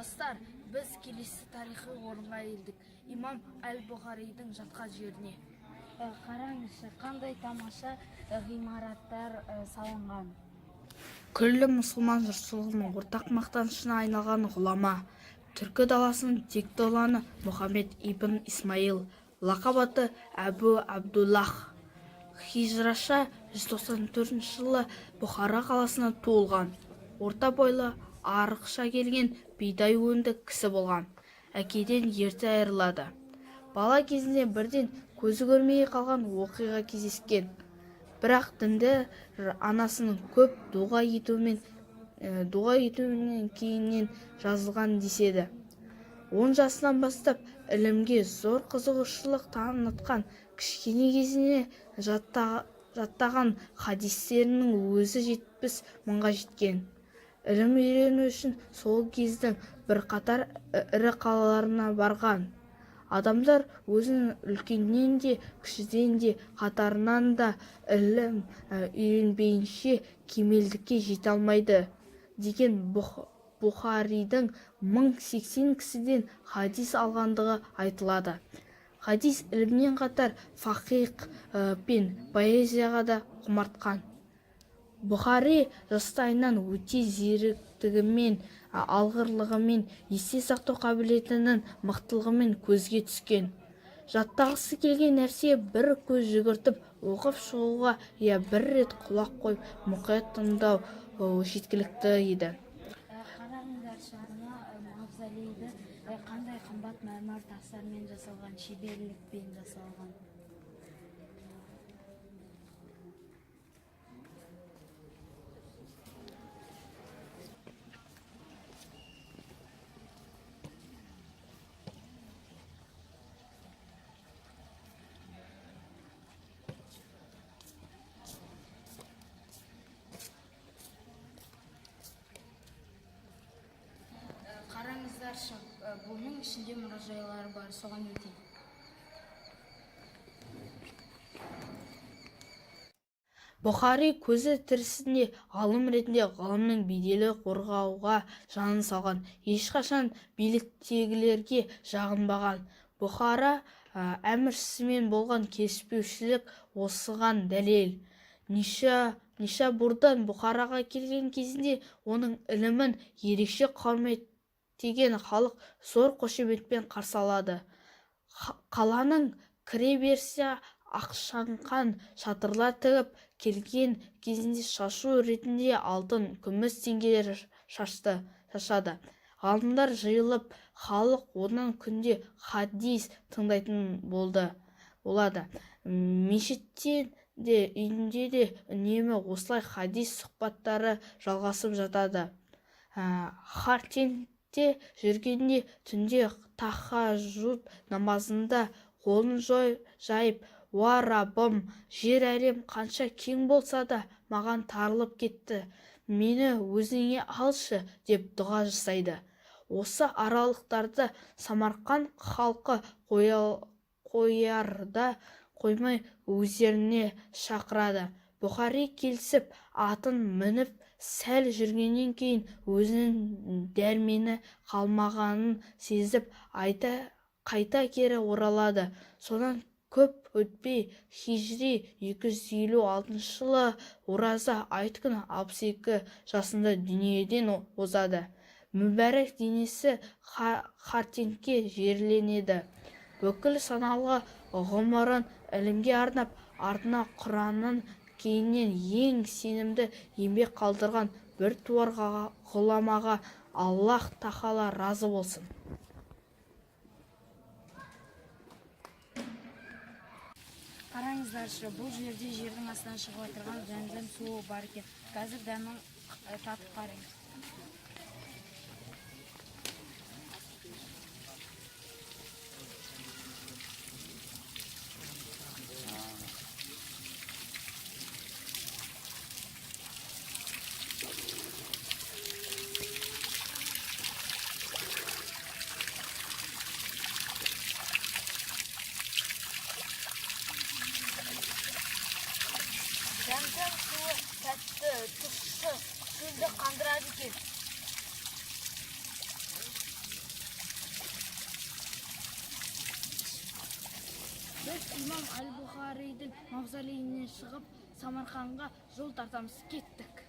Достар, біз келесі тарихи орынға келдік. Имам Әл-Бұхаридің жатқан жеріне. Қараңызшы, қандай тамаша ғимараттар салынған. Күллі мұсылман жұртшылығының ортақ мақтанышына айналған ғұлама, түркі даласының текті ұланы Мұхаммед ибн Исмаил, лақап аты Әбу Абдуллах, хижраша 194 жылы Бұхара қаласына туылған. Орта бойлы, арықша келген бидай өңді кісі болған. Әкеден ерте айырылады. Бала кезінде бірден көзі көрмей қалған оқиға кездескен. Бірақ дінді анасының көп дұға етуінен кейіннен жазылған деседі. 10 жасынан бастап ілімге зор қызығушылық танытқан, кішкене кезіне жаттаған хадистерінің өзі 70 мыңға жеткен. Ілім үйрену үшін сол кездің бірқатар ірі қалаларына барған. Адамдар өзінің үлкеннен де, кішіден де, қатарынан да ілім үйренбейінше кемелдікке жете алмайды деген Бұхаридың 1080 кісіден хадис алғандығы айтылады. Хадис ілімнен қатар фақих пен поэзияға да құмартқан. Бұхари жастайынан өте зеректігімен, алғырлығымен, есте сақтау қабілетінің мықтылығымен көзге түскен. Жаттағысы келген нәрсе бір көз жүгіртіп оқып шығуға, бір рет құлақ қойып мұқият тыңдау жеткілікті еді. Қараңыздаршы, ана мавзолейді қандай қымбат мәрмәр тастармен жасалған, шеберлікпен жасалған. Қараңыздаршы, бұның ішінде мұражайлар бар, соған өтейін. Бұхари көзі тірісінде ғалым ретінде ғылымның беделі қорғауға жанын салған, ешқашан биліктегілерге жағынбаған. Бұхара әміршісімен болған келіспеушілік осыған дәлел. Нишабурдан Бұхараға келген кезінде оның ілімін ерекше құрметтеген халық зор қошеметпен қарсы алады. Қаланың кіре берісі ақшаңқан шатырлар тігіп келген кезінде шашу ретінде алтын, күміс теңгелер шашады. Ғалымдар жиылып, халық онан күнде хадис тыңдайтын болады. Мешітте де, үйінде де үнемі осылай хадис сұхбаттары жалғасып жатады. Хартенте жүргенде түнде тахажжуд намазында қолын жайып, «Уа Раббым, жер әлем қанша кең болса да маған тарылып кетті, мені өзіңе алшы» деп дұға жасайды. Осы аралықтарда Самарқан халқы қоярда қоймай өздеріне шақырады. Бұхари келісіп, атын мініп, сәл жүргеннен кейін өзінің дәрмені қалмағанын сезіп, қайта кері оралады. Содан көп өтпей хижри 256 жылы ораза айт күні 62 жасында дүниеден озады. Мүбәрек денесі Хартенге жерленеді. Бүкіл саналы ғұмырын ілімге арнап, артына Құранның кейіннен ең сенімді еңбек қалдырған бір туар ғұламаға Аллах тағала разы болсын. Қараңыздаршы, бұл жерде жердің астынан шығып отырған Зәмзәм суы бар екен. Қазір дәмін татып қараңыз. Зәмзәм суы тәтті, тұщы, шөлді қандырады екен. біз имам әл-Бұхаридың мавзолейінен шығып Самарқанға жол тартамыз, кеттік.